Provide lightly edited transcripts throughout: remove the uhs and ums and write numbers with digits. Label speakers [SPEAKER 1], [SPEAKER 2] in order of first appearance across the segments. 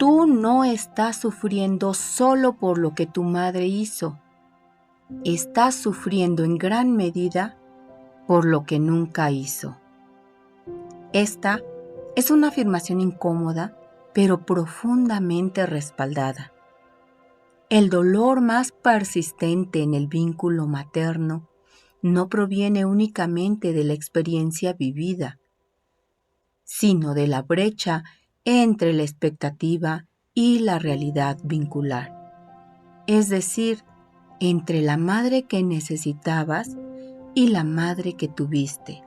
[SPEAKER 1] Tú no estás sufriendo solo por lo que tu madre hizo. Estás sufriendo en gran medida por lo que nunca hizo. Esta es una afirmación incómoda, pero profundamente respaldada. El dolor más persistente en el vínculo materno no proviene únicamente de la experiencia vivida, sino de la brecha entre la expectativa y la realidad vincular. Es decir, entre la madre que necesitabas y la madre que tuviste.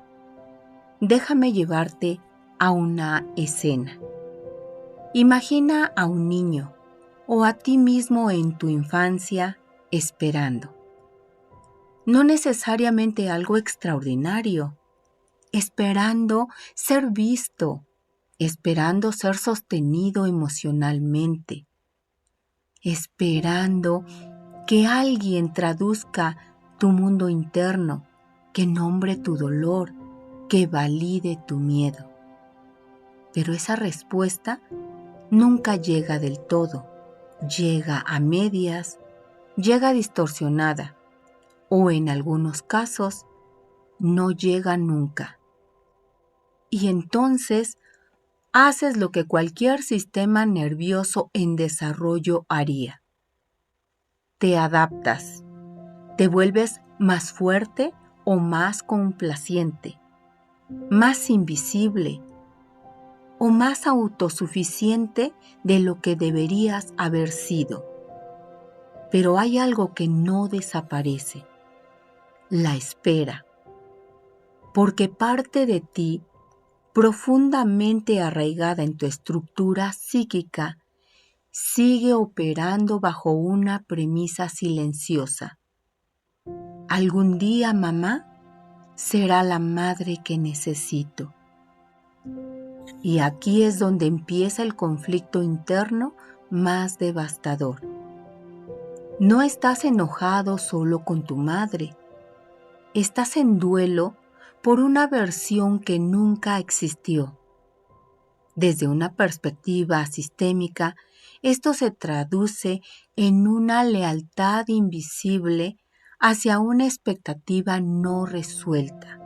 [SPEAKER 1] Déjame llevarte a una escena. Imagina a un niño o a ti mismo en tu infancia esperando. No necesariamente algo extraordinario, esperando ser visto, esperando ser sostenido emocionalmente, esperando que alguien traduzca tu mundo interno, que nombre tu dolor, que valide tu miedo. Pero esa respuesta nunca llega del todo, llega a medias, llega distorsionada o en algunos casos no llega nunca. Y entonces haces lo que cualquier sistema nervioso en desarrollo haría. Te adaptas, te vuelves más fuerte o más complaciente, más invisible o más autosuficiente de lo que deberías haber sido. Pero hay algo que no desaparece, la espera, porque parte de ti, profundamente arraigada en tu estructura psíquica, sigue operando bajo una premisa silenciosa. Algún día mamá será la madre que necesito. Y aquí es donde empieza el conflicto interno más devastador. No estás enojado solo con tu madre. Estás en duelo por una versión que nunca existió. Desde una perspectiva sistémica, esto se traduce en una lealtad invisible hacia una expectativa no resuelta.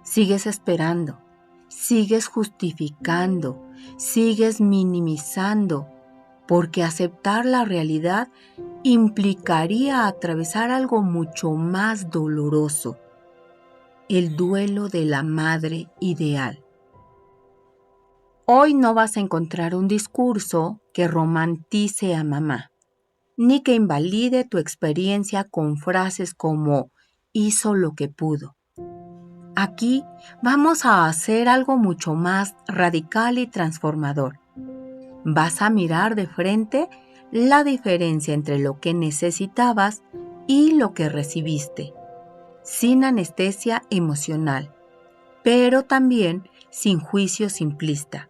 [SPEAKER 1] Sigues esperando, sigues justificando, sigues minimizando, porque aceptar la realidad implicaría atravesar algo mucho más doloroso, el duelo de la madre ideal. Hoy no vas a encontrar un discurso que romantice a mamá, ni que invalide tu experiencia con frases como hizo lo que pudo. Aquí vamos a hacer algo mucho más radical y transformador. Vas a mirar de frente la diferencia entre lo que necesitabas y lo que recibiste, sin anestesia emocional, pero también sin juicio simplista.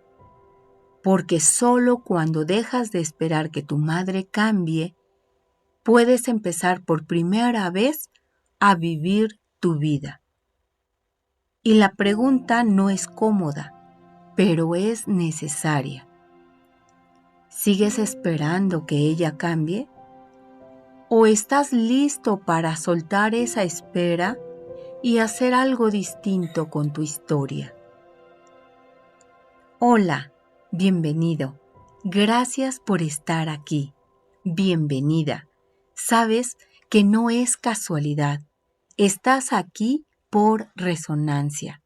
[SPEAKER 1] Porque solo cuando dejas de esperar que tu madre cambie, puedes empezar por primera vez a vivir tu vida. Y la pregunta no es cómoda, pero es necesaria. ¿Sigues esperando que ella cambie? ¿O estás listo para soltar esa espera y hacer algo distinto con tu historia? Hola, bienvenido. Gracias por estar aquí. Bienvenida. Sabes que no es casualidad. Estás aquí por resonancia.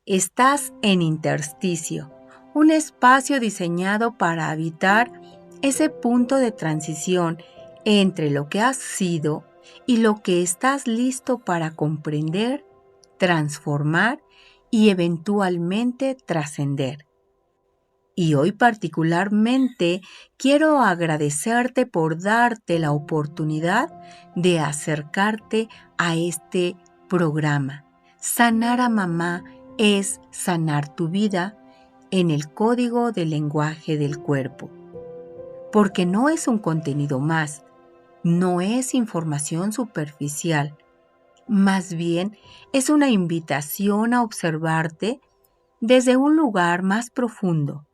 [SPEAKER 1] Estás en intersticio, un espacio diseñado para habitar ese punto de transición entre lo que has sido y lo que estás listo para comprender, transformar y eventualmente trascender. Y hoy particularmente quiero agradecerte por darte la oportunidad de acercarte a este programa. Sanar a mamá es sanar tu vida en el código del lenguaje del cuerpo. Porque no es un contenido más, no es información superficial. Más bien, es una invitación a observarte desde un lugar más profundo,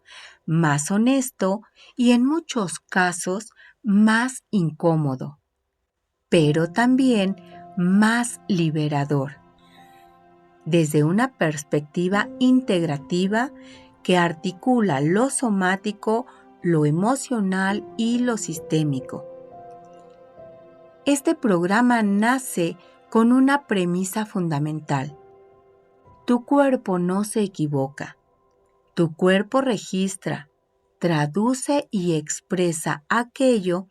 [SPEAKER 1] más honesto y en muchos casos más incómodo, pero también más liberador, desde una perspectiva integrativa que articula lo somático, lo emocional y lo sistémico. Este programa nace con una premisa fundamental. Tu cuerpo no se equivoca. Tu cuerpo registra, traduce y expresa aquello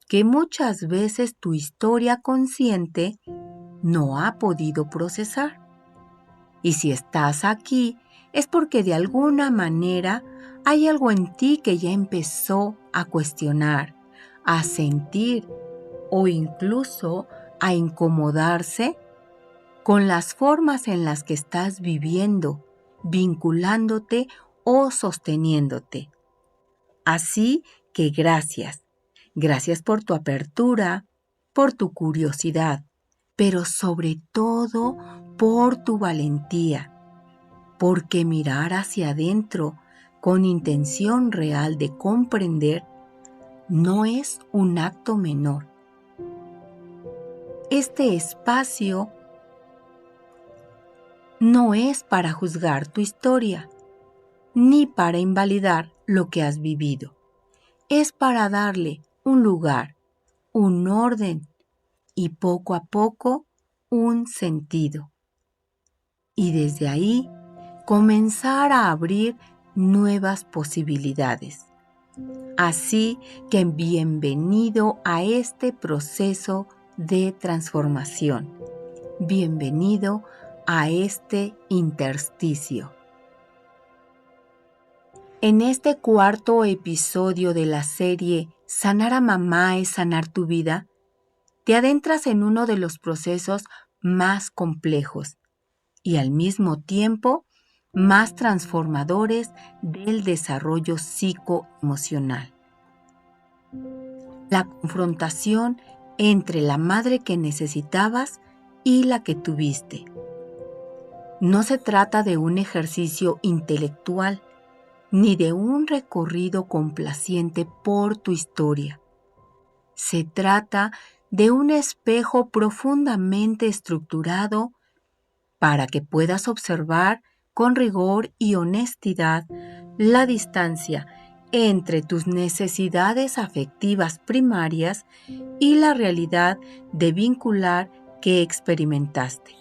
[SPEAKER 1] que muchas veces tu historia consciente no ha podido procesar. Y si estás aquí, es porque de alguna manera hay algo en ti que ya empezó a cuestionar, a sentir o incluso a incomodarse con las formas en las que estás viviendo, vinculándote o sosteniéndote. Así que gracias. Gracias por tu apertura, por tu curiosidad, pero sobre todo por tu valentía, porque mirar hacia adentro con intención real de comprender no es un acto menor. Este espacio no es para juzgar tu historia, ni para invalidar lo que has vivido. Es para darle un lugar, un orden y poco a poco un sentido. Y desde ahí comenzar a abrir nuevas posibilidades. Así que bienvenido a este proceso de transformación. Bienvenido a este intersticio. En este cuarto episodio de la serie Sanar a Mamá es sanar tu vida, te adentras en uno de los procesos más complejos y al mismo tiempo más transformadores del desarrollo psicoemocional. La confrontación entre la madre que necesitabas y la que tuviste. No se trata de un ejercicio intelectual, ni de un recorrido complaciente por tu historia. Se trata de un espejo profundamente estructurado para que puedas observar con rigor y honestidad la distancia entre tus necesidades afectivas primarias y la realidad de vincular que experimentaste.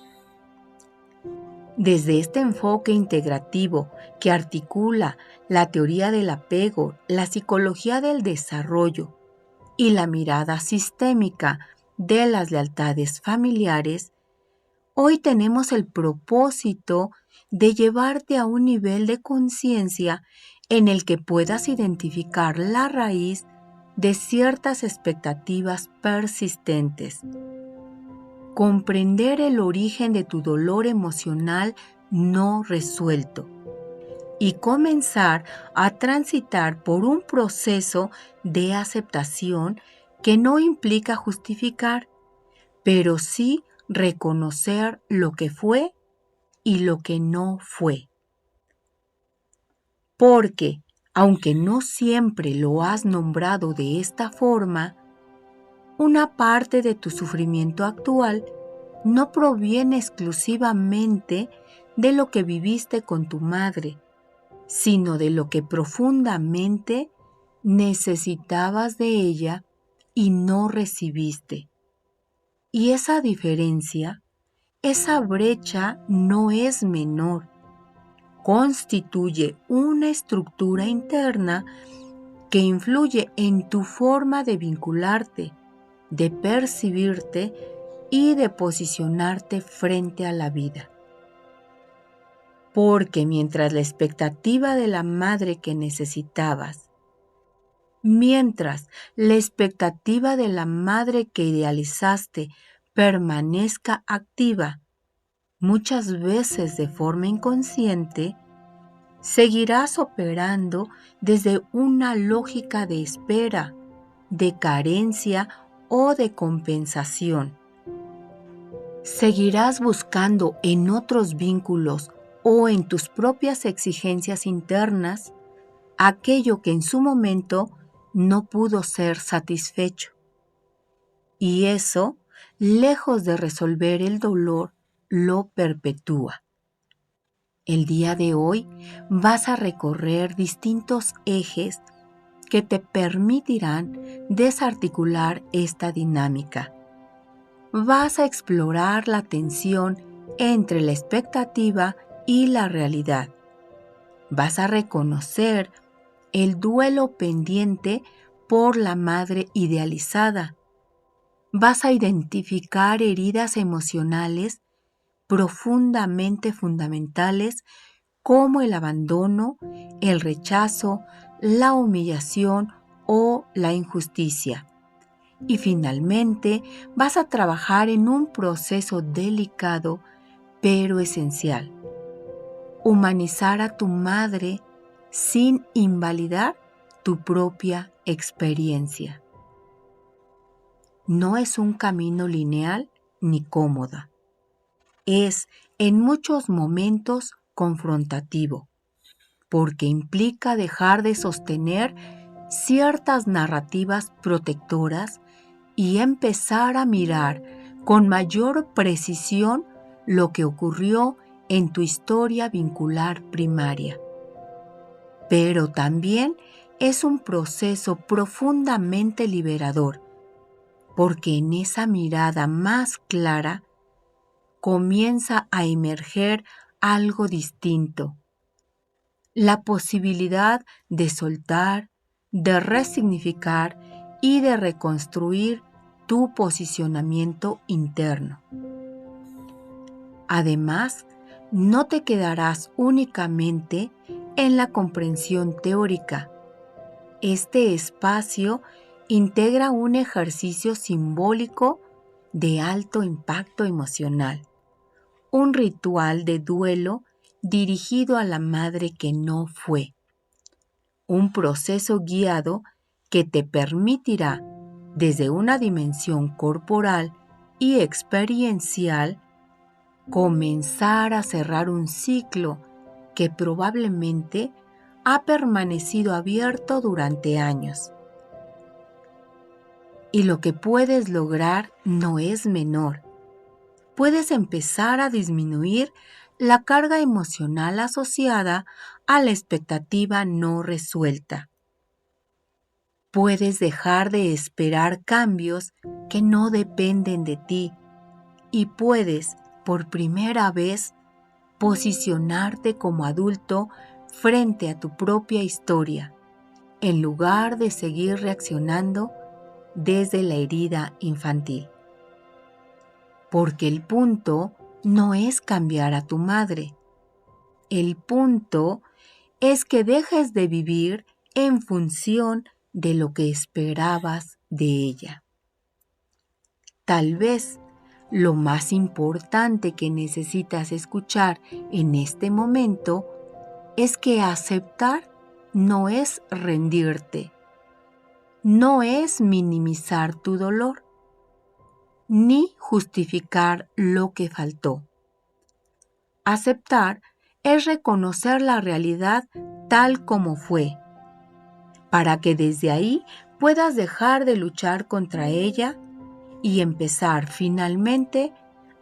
[SPEAKER 1] Desde este enfoque integrativo que articula la teoría del apego, la psicología del desarrollo y la mirada sistémica de las lealtades familiares, hoy tenemos el propósito de llevarte a un nivel de conciencia en el que puedas identificar la raíz de ciertas expectativas persistentes. Comprender el origen de tu dolor emocional no resuelto y comenzar a transitar por un proceso de aceptación que no implica justificar, pero sí reconocer lo que fue y lo que no fue. Porque, aunque no siempre lo has nombrado de esta forma, una parte de tu sufrimiento actual no proviene exclusivamente de lo que viviste con tu madre, sino de lo que profundamente necesitabas de ella y no recibiste. Y esa diferencia, esa brecha no es menor. Constituye una estructura interna que influye en tu forma de vincularte, de percibirte y de posicionarte frente a la vida. Porque mientras la expectativa de la madre que necesitabas, mientras la expectativa de la madre que idealizaste permanezca activa, muchas veces de forma inconsciente, seguirás operando desde una lógica de espera, de carencia o de compensación. Seguirás buscando en otros vínculos o en tus propias exigencias internas aquello que en su momento no pudo ser satisfecho. Y eso, lejos de resolver el dolor, lo perpetúa. El día de hoy vas a recorrer distintos ejes que te permitirán desarticular esta dinámica. Vas a explorar la tensión entre la expectativa y la realidad. Vas a reconocer el duelo pendiente por la madre idealizada. Vas a identificar heridas emocionales profundamente fundamentales como el abandono, el rechazo, la humillación o la injusticia. Y finalmente vas a trabajar en un proceso delicado pero esencial. Humanizar a tu madre sin invalidar tu propia experiencia. No es un camino lineal ni cómodo. Es en muchos momentos confrontativo, porque implica dejar de sostener ciertas narrativas protectoras y empezar a mirar con mayor precisión lo que ocurrió en tu historia vincular primaria. Pero también es un proceso profundamente liberador, porque en esa mirada más clara comienza a emerger algo distinto. La posibilidad de soltar, de resignificar y de reconstruir tu posicionamiento interno. Además, no te quedarás únicamente en la comprensión teórica. Este espacio integra un ejercicio simbólico de alto impacto emocional, un ritual de duelo dirigido a la madre que no fue, un proceso guiado que te permitirá, desde una dimensión corporal y experiencial, comenzar a cerrar un ciclo que probablemente ha permanecido abierto durante años. Y lo que puedes lograr no es menor. Puedes empezar a disminuir la carga emocional asociada a la expectativa no resuelta. Puedes dejar de esperar cambios que no dependen de ti y puedes, por primera vez, posicionarte como adulto frente a tu propia historia, en lugar de seguir reaccionando desde la herida infantil. Porque el punto no es cambiar a tu madre. El punto es que dejes de vivir en función de lo que esperabas de ella. Tal vez lo más importante que necesitas escuchar en este momento es que aceptar no es rendirte, no es minimizar tu dolor, ni justificar lo que faltó. Aceptar es reconocer la realidad tal como fue, para que desde ahí puedas dejar de luchar contra ella y empezar finalmente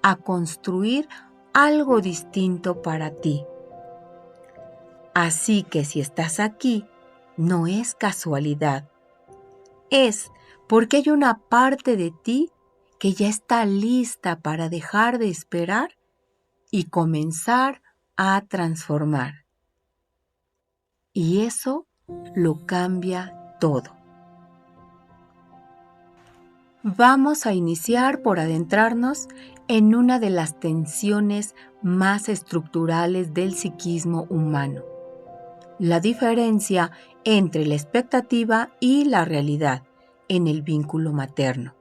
[SPEAKER 1] a construir algo distinto para ti. Así que si estás aquí, no es casualidad. Es porque hay una parte de ti que ya está lista para dejar de esperar y comenzar a transformar. Y eso lo cambia todo. Vamos a iniciar por adentrarnos en una de las tensiones más estructurales del psiquismo humano: la diferencia entre la expectativa y la realidad en el vínculo materno.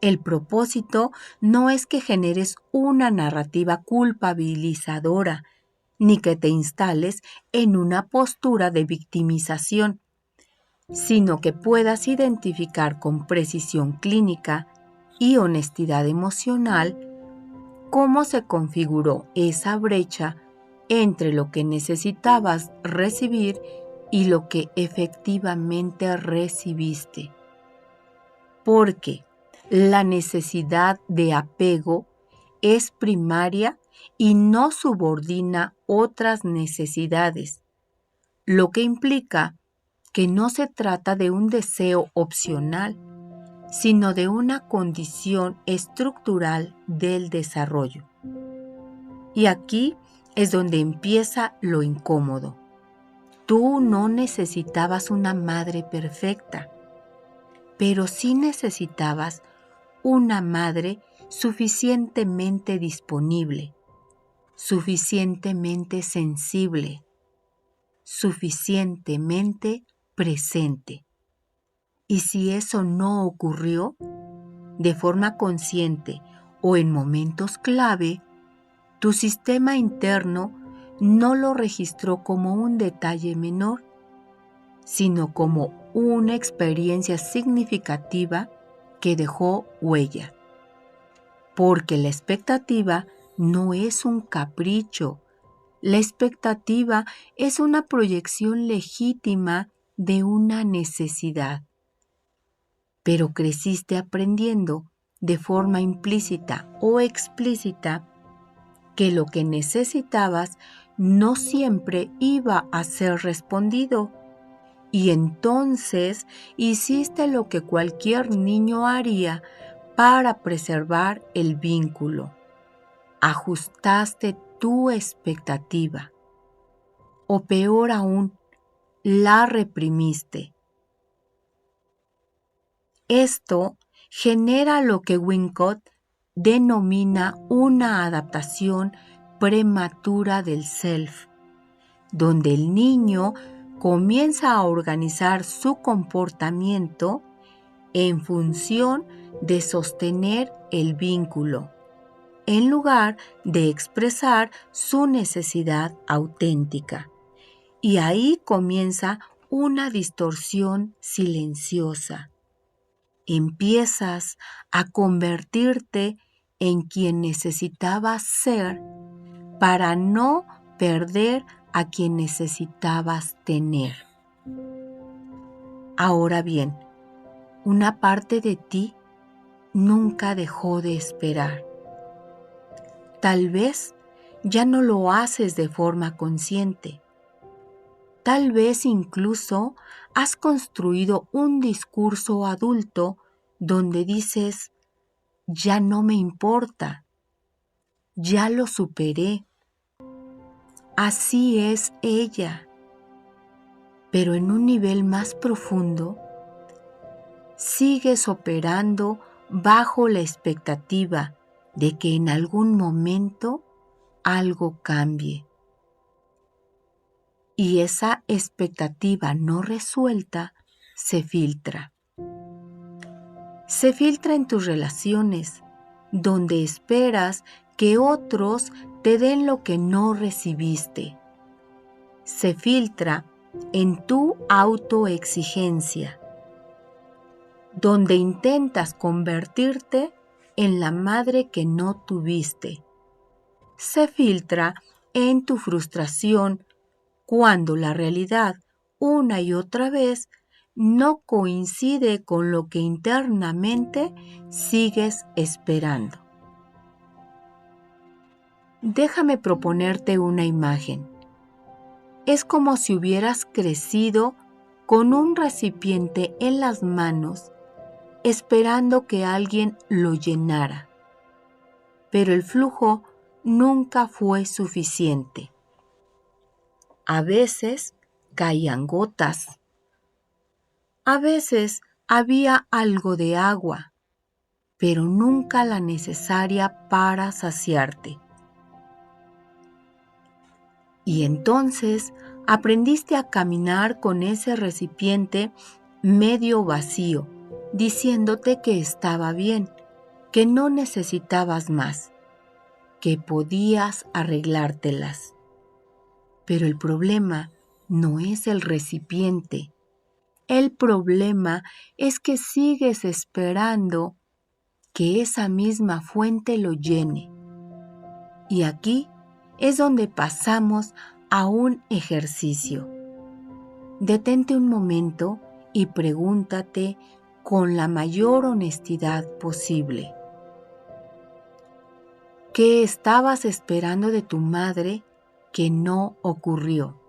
[SPEAKER 1] El propósito no es que generes una narrativa culpabilizadora, ni que te instales en una postura de victimización, sino que puedas identificar con precisión clínica y honestidad emocional cómo se configuró esa brecha entre lo que necesitabas recibir y lo que efectivamente recibiste. Porque la necesidad de apego es primaria y no subordina otras necesidades, lo que implica que no se trata de un deseo opcional, sino de una condición estructural del desarrollo. Y aquí es donde empieza lo incómodo. Tú no necesitabas una madre perfecta, pero sí necesitabas una madre suficientemente disponible, suficientemente sensible, suficientemente presente. Y si eso no ocurrió, de forma consciente o en momentos clave, tu sistema interno no lo registró como un detalle menor, sino como una experiencia significativa que dejó huella. Porque la expectativa no es un capricho, la expectativa es una proyección legítima de una necesidad. Pero creciste aprendiendo de forma implícita o explícita que lo que necesitabas no siempre iba a ser respondido. Y entonces hiciste lo que cualquier niño haría para preservar el vínculo. Ajustaste tu expectativa. O peor aún, la reprimiste. Esto genera lo que Winnicott denomina una adaptación prematura del self, donde el niño comienza a organizar su comportamiento en función de sostener el vínculo, en lugar de expresar su necesidad auténtica. Y ahí comienza una distorsión silenciosa. Empiezas a convertirte en quien necesitabas ser para no perder a quien necesitabas tener. Ahora bien, una parte de ti nunca dejó de esperar. Tal vez ya no lo haces de forma consciente. Tal vez incluso has construido un discurso adulto donde dices, ya no me importa, ya lo superé. Así es ella. Pero en un nivel más profundo, sigues operando bajo la expectativa de que en algún momento algo cambie. Y esa expectativa no resuelta se filtra. Se filtra en tus relaciones, donde esperas que otros te den lo que no recibiste. Se filtra en tu autoexigencia, donde intentas convertirte en la madre que no tuviste. Se filtra en tu frustración cuando la realidad, una y otra vez, no coincide con lo que internamente sigues esperando. Déjame proponerte una imagen. Es como si hubieras crecido con un recipiente en las manos, esperando que alguien lo llenara. Pero el flujo nunca fue suficiente. A veces caían gotas. A veces había algo de agua, pero nunca la necesaria para saciarte. Y entonces aprendiste a caminar con ese recipiente medio vacío, diciéndote que estaba bien, que no necesitabas más, que podías arreglártelas. Pero el problema no es el recipiente. El problema es que sigues esperando que esa misma fuente lo llene. Y aquí es donde pasamos a un ejercicio. Detente un momento y pregúntate con la mayor honestidad posible: ¿qué estabas esperando de tu madre que no ocurrió?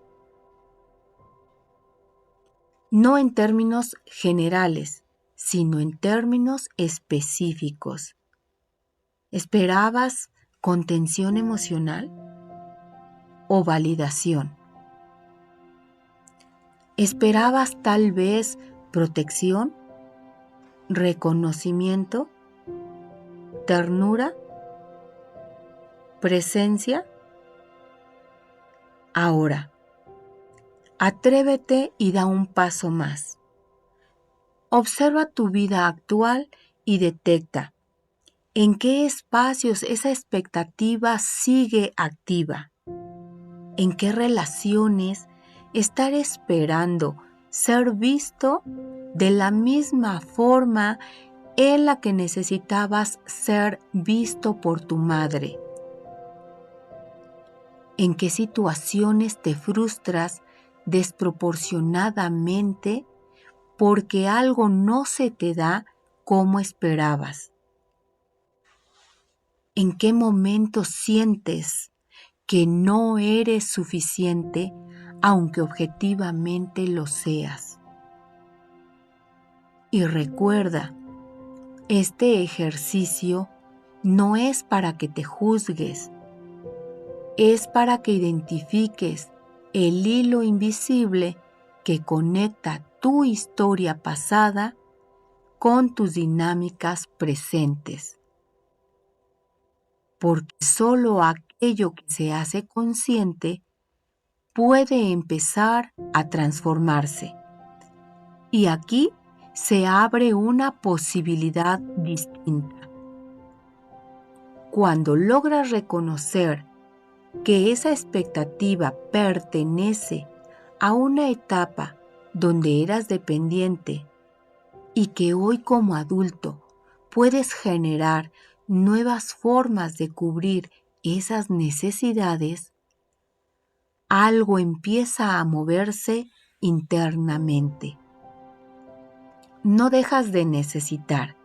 [SPEAKER 1] No en términos generales, sino en términos específicos. ¿Esperabas contención emocional o validación? ¿Esperabas tal vez protección, reconocimiento, ternura, presencia? Ahora, atrévete y da un paso más. Observa tu vida actual y detecta en qué espacios esa expectativa sigue activa. ¿En qué relaciones estar esperando ser visto de la misma forma en la que necesitabas ser visto por tu madre? ¿En qué situaciones te frustras desproporcionadamente porque algo no se te da como esperabas? ¿En qué momentos sientes que no eres suficiente aunque objetivamente lo seas? Y recuerda, este ejercicio no es para que te juzgues, es para que identifiques el hilo invisible que conecta tu historia pasada con tus dinámicas presentes. Porque solo aquello que se hace consciente puede empezar a transformarse. Y aquí se abre una posibilidad distinta. Cuando logras reconocer que esa expectativa pertenece a una etapa donde eras dependiente y que hoy como adulto puedes generar nuevas formas de cubrir esas necesidades, algo empieza a moverse internamente. No dejas de necesitar,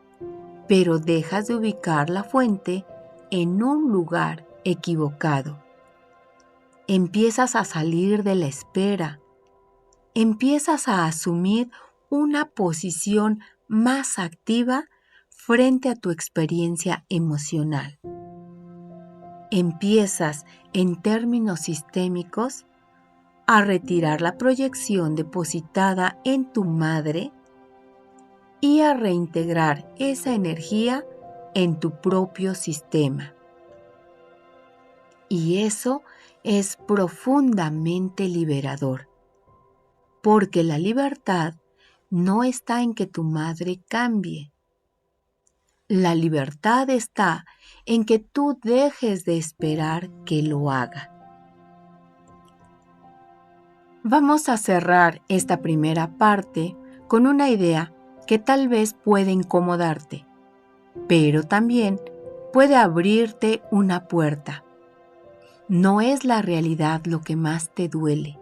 [SPEAKER 1] pero dejas de ubicar la fuente en un lugar equivocado. Empiezas a salir de la espera. Empiezas a asumir una posición más activa frente a tu experiencia emocional. Empiezas, en términos sistémicos, a retirar la proyección depositada en tu madre y a reintegrar esa energía en tu propio sistema. Y eso es profundamente liberador, porque la libertad no está en que tu madre cambie. La libertad está en que tú dejes de esperar que lo haga. Vamos a cerrar esta primera parte con una idea que tal vez puede incomodarte, pero también puede abrirte una puerta. No es la realidad lo que más te duele,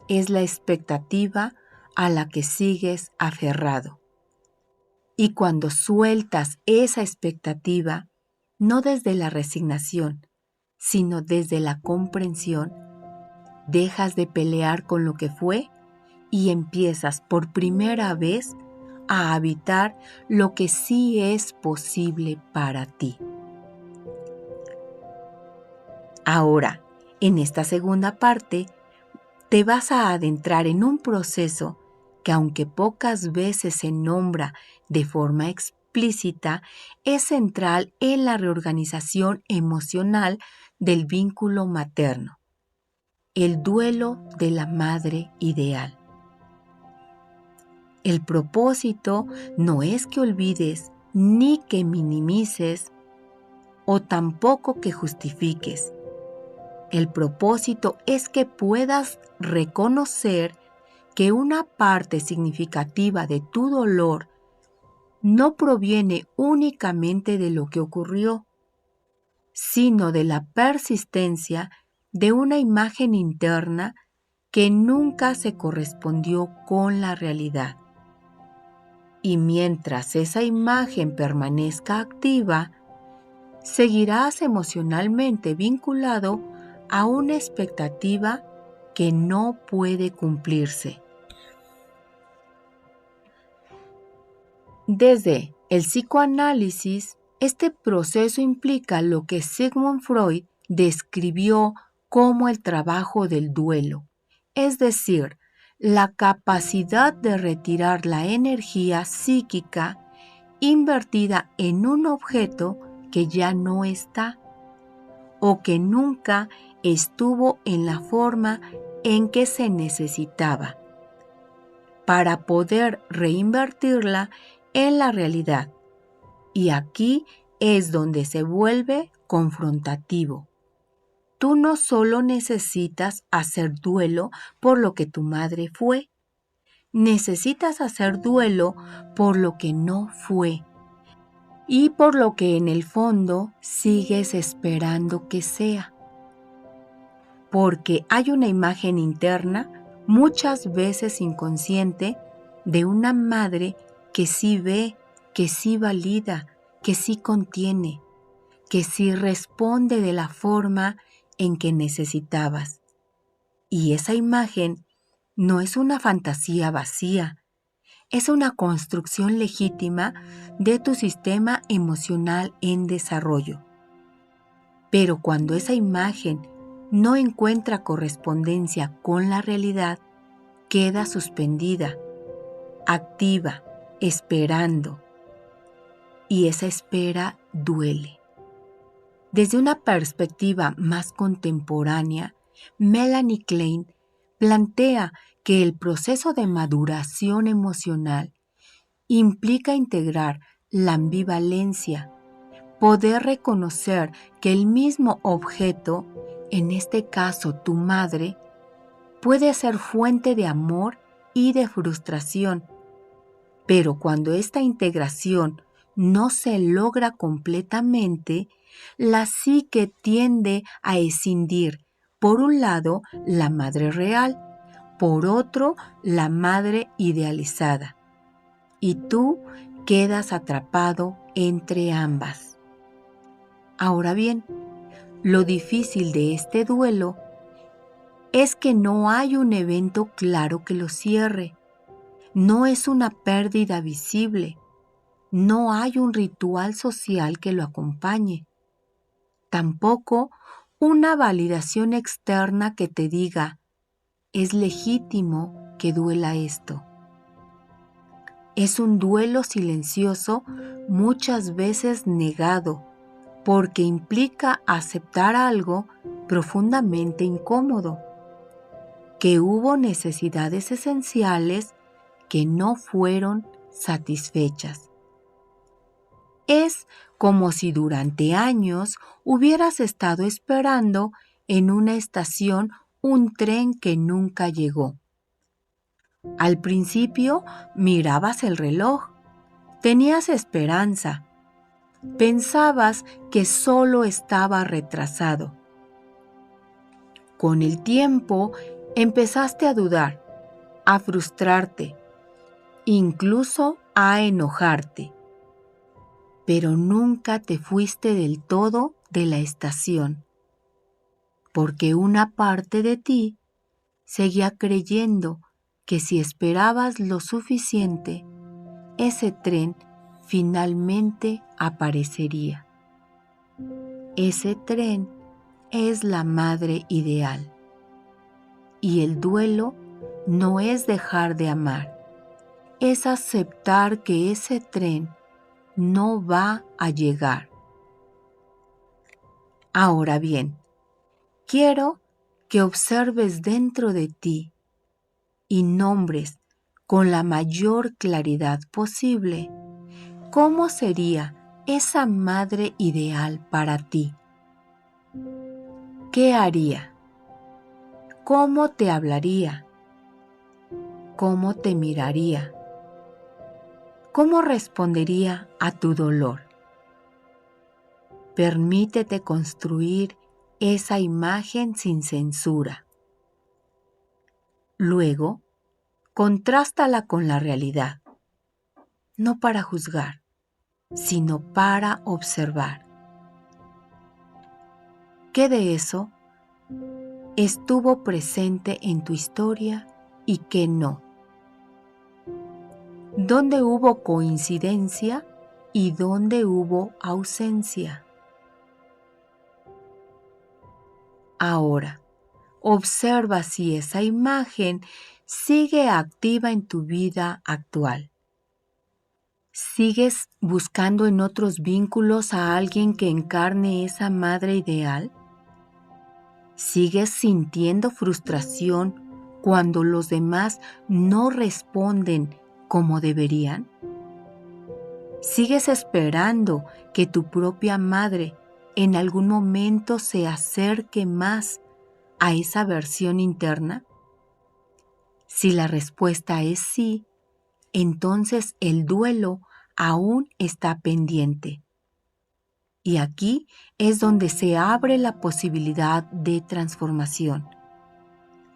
[SPEAKER 1] es la expectativa a la que sigues aferrado. Y cuando sueltas esa expectativa, no desde la resignación, sino desde la comprensión, dejas de pelear con lo que fue y empiezas por primera vez a habitar lo que sí es posible para ti. Ahora, en esta segunda parte, te vas a adentrar en un proceso que, aunque pocas veces se nombra de forma explícita, es central en la reorganización emocional del vínculo materno, el duelo de la madre ideal. El propósito no es que olvides ni que minimices o tampoco que justifiques. El propósito es que puedas reconocer que una parte significativa de tu dolor no proviene únicamente de lo que ocurrió, sino de la persistencia de una imagen interna que nunca se correspondió con la realidad. Y mientras esa imagen permanezca activa, seguirás emocionalmente vinculado a una expectativa que no puede cumplirse. Desde el psicoanálisis, este proceso implica lo que Sigmund Freud describió como el trabajo del duelo, es decir, la capacidad de retirar la energía psíquica invertida en un objeto que ya no está o que nunca estuvo en la forma en que se necesitaba, para poder reinvertirla en la realidad. Y aquí es donde se vuelve confrontativo. Tú no solo necesitas hacer duelo por lo que tu madre fue, necesitas hacer duelo por lo que no fue y por lo que en el fondo sigues esperando que sea. Porque hay una imagen interna, muchas veces inconsciente, de una madre que sí ve, que sí valida, que sí contiene, que sí responde de la forma en que necesitabas. Y esa imagen no es una fantasía vacía, es una construcción legítima de tu sistema emocional en desarrollo. Pero cuando esa imagen no encuentra correspondencia con la realidad, queda suspendida, activa, esperando. Y esa espera duele. Desde una perspectiva más contemporánea, Melanie Klein plantea que el proceso de maduración emocional implica integrar la ambivalencia, poder reconocer que el mismo objeto, en este caso tu madre, puede ser fuente de amor y de frustración, pero cuando esta integración no se logra completamente, la psique tiende a escindir, por un lado, la madre real, por otro, la madre idealizada, y tú quedas atrapado entre ambas. Ahora bien, lo difícil de este duelo es que no hay un evento claro que lo cierre, no es una pérdida visible, no hay un ritual social que lo acompañe, tampoco una validación externa que te diga, es legítimo que duela esto. Es un duelo silencioso, muchas veces negado, porque implica aceptar algo profundamente incómodo, que hubo necesidades esenciales que no fueron satisfechas. Es como si durante años hubieras estado esperando en una estación un tren que nunca llegó. Al principio mirabas el reloj, tenías esperanza, pensabas que solo estaba retrasado. Con el tiempo empezaste a dudar, a frustrarte, incluso a enojarte. Pero nunca te fuiste del todo de la estación, porque una parte de ti seguía creyendo que si esperabas lo suficiente, ese tren finalmente aparecería. Ese tren es la madre ideal. Y el duelo no es dejar de amar, es aceptar que ese tren no va a llegar. Ahora bien, quiero que observes dentro de ti y nombres con la mayor claridad posible cómo sería esa madre ideal para ti. ¿Qué haría? ¿Cómo te hablaría? ¿Cómo te miraría? ¿Cómo respondería a tu dolor? Permítete construir esa imagen sin censura. Luego, contrástala con la realidad, no para juzgar, sino para observar. ¿Qué de eso estuvo presente en tu historia y qué no? ¿Dónde hubo coincidencia y dónde hubo ausencia? Ahora, observa si esa imagen sigue activa en tu vida actual. ¿Sigues buscando en otros vínculos a alguien que encarne esa madre ideal? ¿Sigues sintiendo frustración cuando los demás no responden como deberían? ¿Sigues esperando que tu propia madre en algún momento se acerque más a esa versión interna? Si la respuesta es sí, entonces el duelo aún está pendiente. Y aquí es donde se abre la posibilidad de transformación.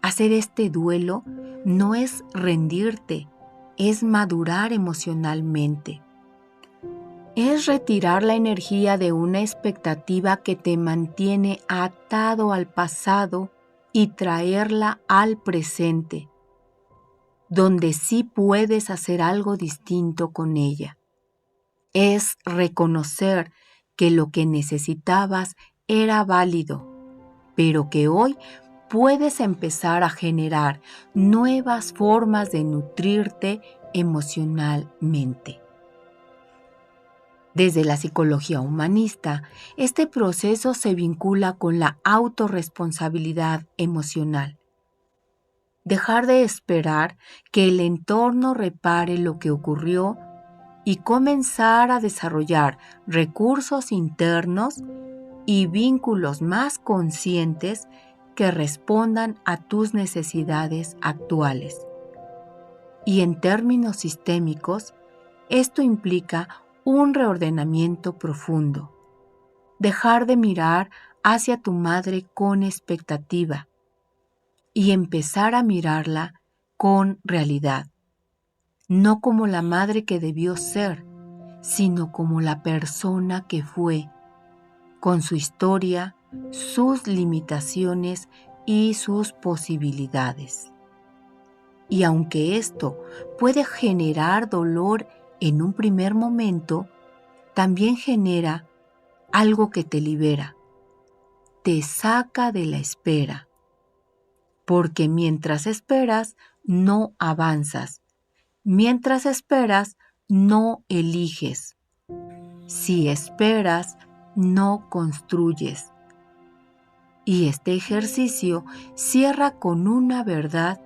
[SPEAKER 1] Hacer este duelo no es rendirte, es madurar emocionalmente. Es retirar la energía de una expectativa que te mantiene atado al pasado y traerla al presente, donde sí puedes hacer algo distinto con ella. Es reconocer que lo que necesitabas era válido, pero que hoy puedes empezar a generar nuevas formas de nutrirte emocionalmente. Desde la psicología humanista, este proceso se vincula con la autorresponsabilidad emocional. Dejar de esperar que el entorno repare lo que ocurrió y comenzar a desarrollar recursos internos y vínculos más conscientes que respondan a tus necesidades actuales. Y en términos sistémicos, esto implica un reordenamiento profundo. Dejar de mirar hacia tu madre con expectativa y empezar a mirarla con realidad. No como la madre que debió ser, sino como la persona que fue, con su historia, sus limitaciones y sus posibilidades. Y aunque esto puede generar dolor en un primer momento, también genera algo que te libera, te saca de la espera, porque mientras esperas no avanzas, mientras esperas no eliges, si esperas no construyes. Y este ejercicio cierra con una verdad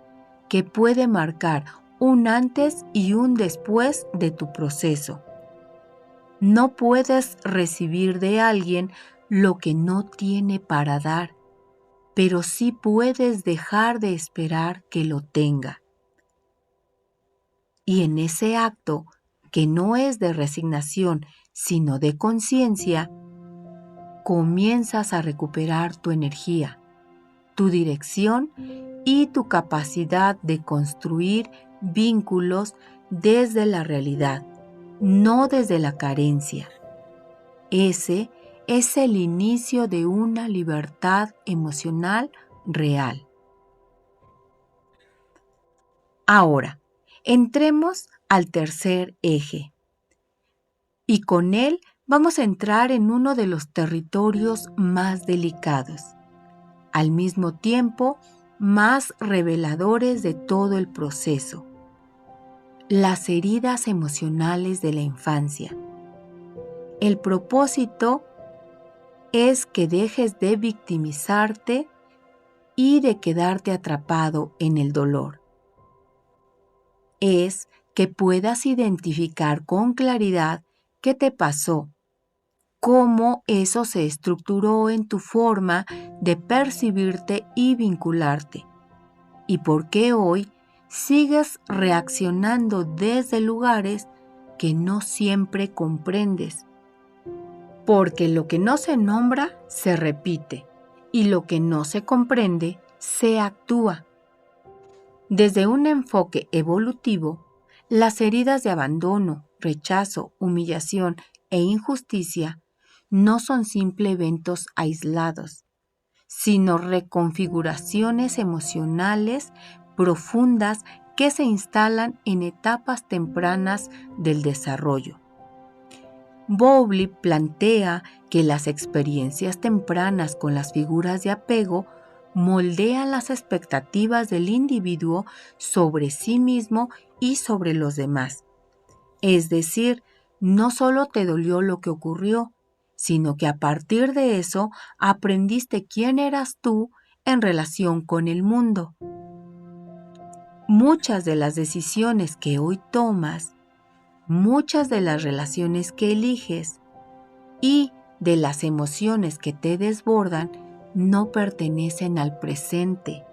[SPEAKER 1] que puede marcar un antes y un después de tu proceso. No puedes recibir de alguien lo que no tiene para dar, pero sí puedes dejar de esperar que lo tenga. Y en ese acto, que no es de resignación, sino de conciencia, comienzas a recuperar tu energía, tu dirección y tu capacidad de construir vínculos desde la realidad, no desde la carencia. Ese es el inicio de una libertad emocional real. Ahora, entremos al tercer eje. Y con él vamos a entrar en uno de los territorios más delicados, al mismo tiempo más reveladores de todo el proceso: las heridas emocionales de la infancia. El propósito es que dejes de victimizarte y de quedarte atrapado en el dolor. Es que puedas identificar con claridad qué te pasó, cómo eso se estructuró en tu forma de percibirte y vincularte, y por qué hoy sigues reaccionando desde lugares que no siempre comprendes. Porque lo que no se nombra se repite, y lo que no se comprende se actúa. Desde un enfoque evolutivo, las heridas de abandono, rechazo, humillación e injusticia no son simples eventos aislados, sino reconfiguraciones emocionales profundas que se instalan en etapas tempranas del desarrollo. Bowlby plantea que las experiencias tempranas con las figuras de apego moldean las expectativas del individuo sobre sí mismo y sobre los demás. Es decir, no solo te dolió lo que ocurrió, sino que a partir de eso aprendiste quién eras tú en relación con el mundo. Muchas de las decisiones que hoy tomas, muchas de las relaciones que eliges y de las emociones que te desbordan no pertenecen al presente.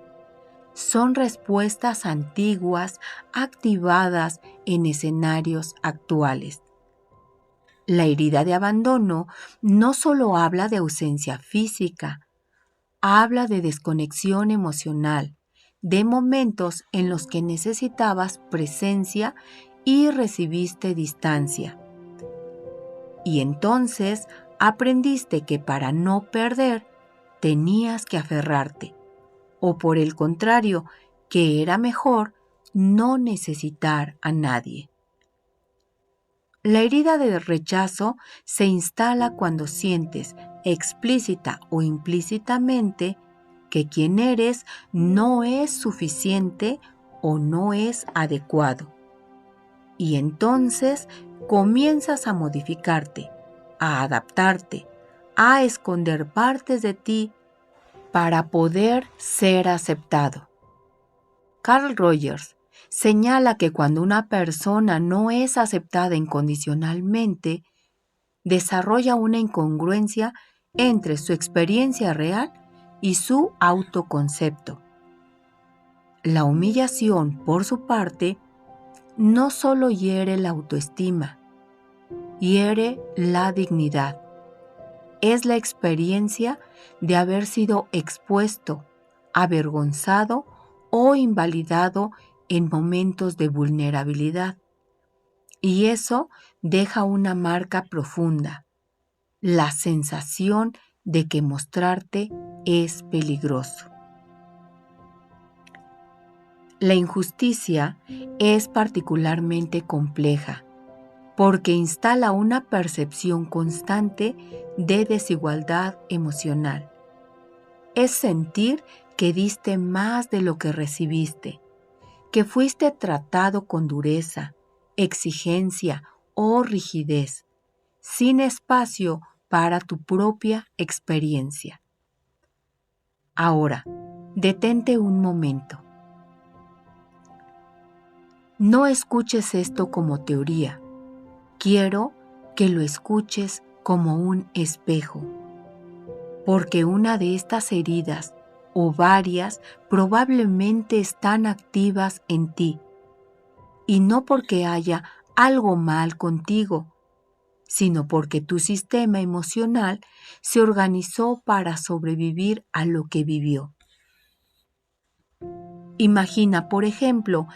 [SPEAKER 1] Son respuestas antiguas activadas en escenarios actuales. La herida de abandono no solo habla de ausencia física, habla de desconexión emocional, de momentos en los que necesitabas presencia y recibiste distancia. Y entonces aprendiste que para no perder tenías que aferrarte, o por el contrario, que era mejor no necesitar a nadie. La herida de rechazo se instala cuando sientes explícita o implícitamente que quien eres no es suficiente o no es adecuado. Y entonces comienzas a modificarte, a adaptarte, a esconder partes de ti para poder ser aceptado. Carl Rogers señala que cuando una persona no es aceptada incondicionalmente, desarrolla una incongruencia entre su experiencia real y su autoconcepto. La humillación, por su parte, no solo hiere la autoestima, hiere la dignidad. Es la experiencia de haber sido expuesto, avergonzado o invalidado en momentos de vulnerabilidad. Y eso deja una marca profunda, la sensación de que mostrarte es peligroso. La injusticia es particularmente compleja porque instala una percepción constante de desigualdad emocional. Es sentir que diste más de lo que recibiste, que fuiste tratado con dureza, exigencia o rigidez, sin espacio para tu propia experiencia. Ahora, detente un momento. No escuches esto como teoría. Quiero que lo escuches como un espejo, porque una de estas heridas o varias probablemente están activas en ti, y no porque haya algo mal contigo, sino porque tu sistema emocional se organizó para sobrevivir a lo que vivió. Imagina, por ejemplo,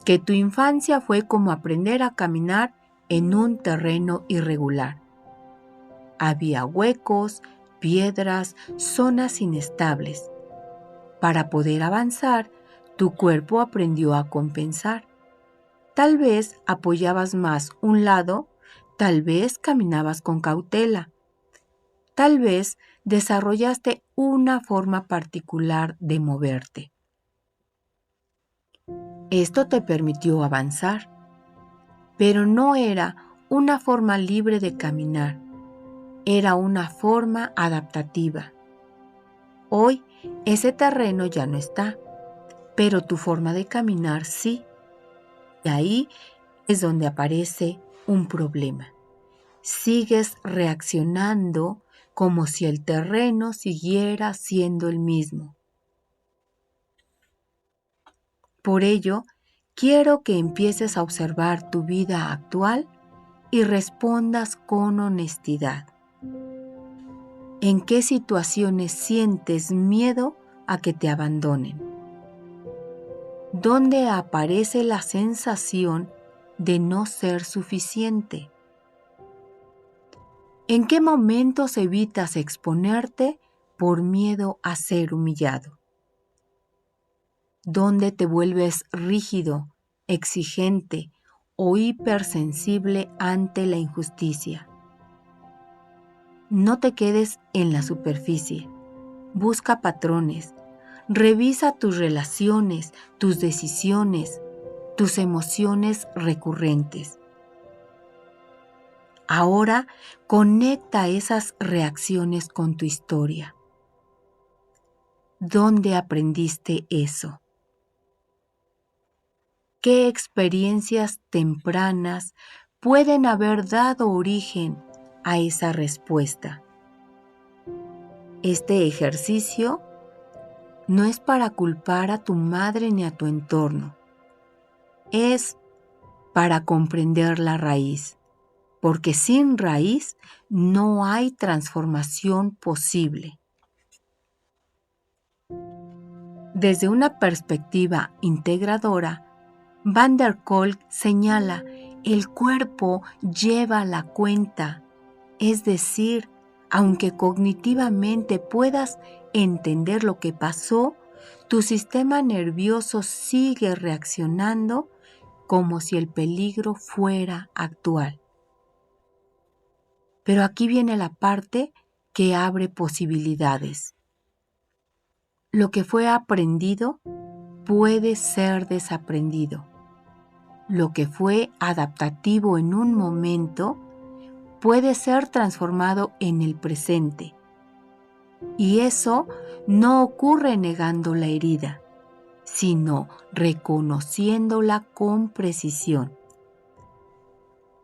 [SPEAKER 1] que tu infancia fue como aprender a caminar en un terreno irregular. Había huecos, piedras, zonas inestables. Para poder avanzar, tu cuerpo aprendió a compensar. Tal vez apoyabas más un lado, tal vez caminabas con cautela. Tal vez desarrollaste una forma particular de moverte. Esto te permitió avanzar, pero no era una forma libre de caminar, era una forma adaptativa. Hoy ese terreno ya no está, pero tu forma de caminar sí. Y ahí es donde aparece un problema. Sigues reaccionando como si el terreno siguiera siendo el mismo. Por ello, quiero que empieces a observar tu vida actual y respondas con honestidad. ¿En qué situaciones sientes miedo a que te abandonen? donde aparece la sensación de no ser suficiente. ¿En qué momentos evitas exponerte por miedo a ser humillado? ¿Dónde te vuelves rígido, exigente o hipersensible ante la injusticia? No te quedes en la superficie. Busca patrones. Revisa tus relaciones, tus decisiones, tus emociones recurrentes. Ahora conecta esas reacciones con tu historia. ¿Dónde aprendiste eso? ¿Qué experiencias tempranas pueden haber dado origen a esa respuesta? Este ejercicio no es para culpar a tu madre ni a tu entorno. Es para comprender la raíz, porque sin raíz no hay transformación posible. Desde una perspectiva integradora, Van der Kolk señala, el cuerpo lleva la cuenta, es decir, aunque cognitivamente puedas entender lo que pasó, tu sistema nervioso sigue reaccionando como si el peligro fuera actual. Pero aquí viene la parte que abre posibilidades. Lo que fue aprendido puede ser desaprendido. Lo que fue adaptativo en un momento puede ser transformado en el presente. Y eso no ocurre negando la herida, sino reconociéndola con precisión.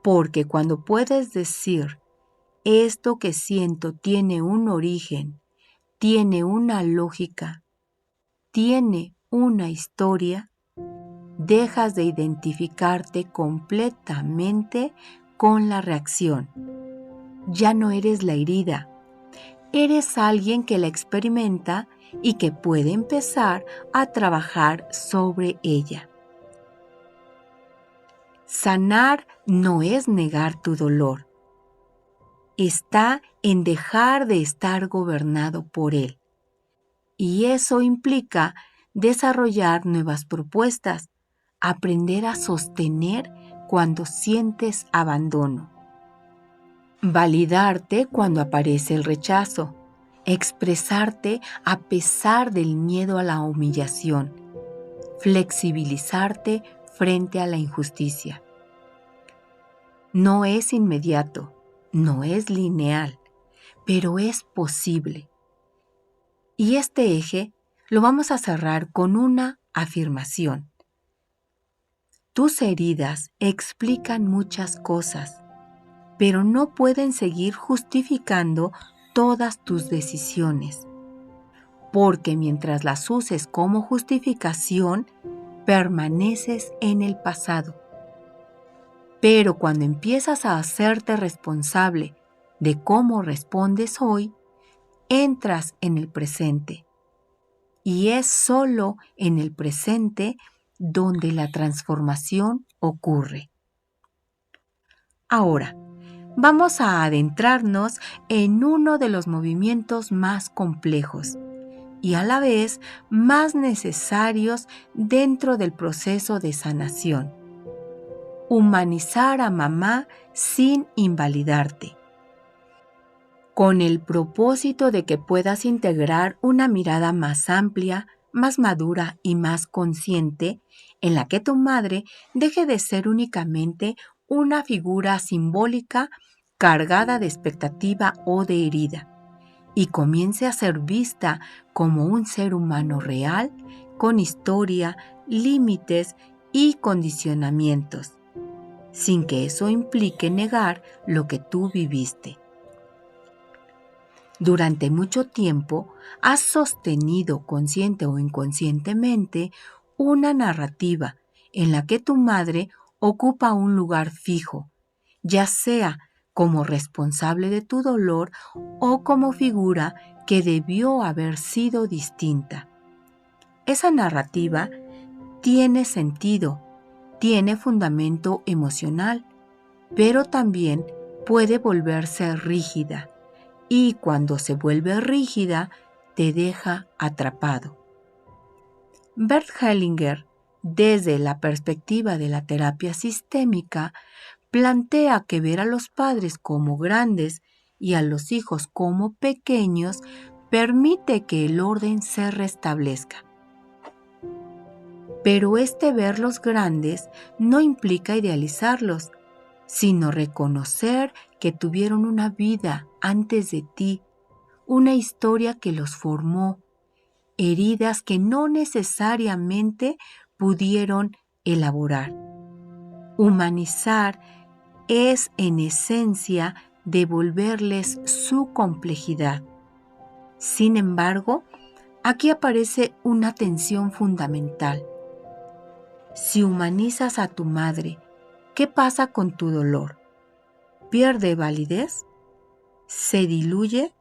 [SPEAKER 1] Porque cuando puedes decir, esto que siento tiene un origen, tiene una lógica, tiene una historia, dejas de identificarte completamente con la reacción. Ya no eres la herida, eres alguien que la experimenta y que puede empezar a trabajar sobre ella. Sanar no es negar tu dolor, está en dejar de estar gobernado por él. Y eso implica desarrollar nuevas propuestas, aprender a sostener cuando sientes abandono, validarte cuando aparece el rechazo, expresarte a pesar del miedo a la humillación, flexibilizarte frente a la injusticia. No es inmediato, no es lineal, pero es posible. Y este eje lo vamos a cerrar con una afirmación. Tus heridas explican muchas cosas, pero no pueden seguir justificando todas tus decisiones, porque mientras las uses como justificación, permaneces en el pasado. Pero cuando empiezas a hacerte responsable de cómo respondes hoy, entras en el presente. Y es solo en el presente donde la transformación ocurre. Ahora, vamos a adentrarnos en uno de los movimientos más complejos y a la vez más necesarios dentro del proceso de sanación. Humanizar a mamá sin invalidarte, con el propósito de que puedas integrar una mirada más amplia, más madura y más consciente, en la que tu madre deje de ser únicamente una figura simbólica cargada de expectativa o de herida, y comience a ser vista como un ser humano real, con historia, límites y condicionamientos, sin que eso implique negar lo que tú viviste. Durante mucho tiempo has sostenido consciente o inconscientemente una narrativa en la que tu madre ocupa un lugar fijo, ya sea como responsable de tu dolor o como figura que debió haber sido distinta. Esa narrativa tiene sentido, tiene fundamento emocional, pero también puede volverse rígida, y cuando se vuelve rígida, te deja atrapado. Bert Hellinger, desde la perspectiva de la terapia sistémica, plantea que ver a los padres como grandes y a los hijos como pequeños permite que el orden se restablezca. Pero este verlos grandes no implica idealizarlos, sino reconocer que tuvieron una vida antes de ti, una historia que los formó, heridas que no necesariamente pudieron elaborar. Humanizar es en esencia devolverles su complejidad. Sin embargo, aquí aparece una tensión fundamental. Si humanizas a tu madre, ¿qué pasa con tu dolor? ¿Pierde validez? ¿Se diluye?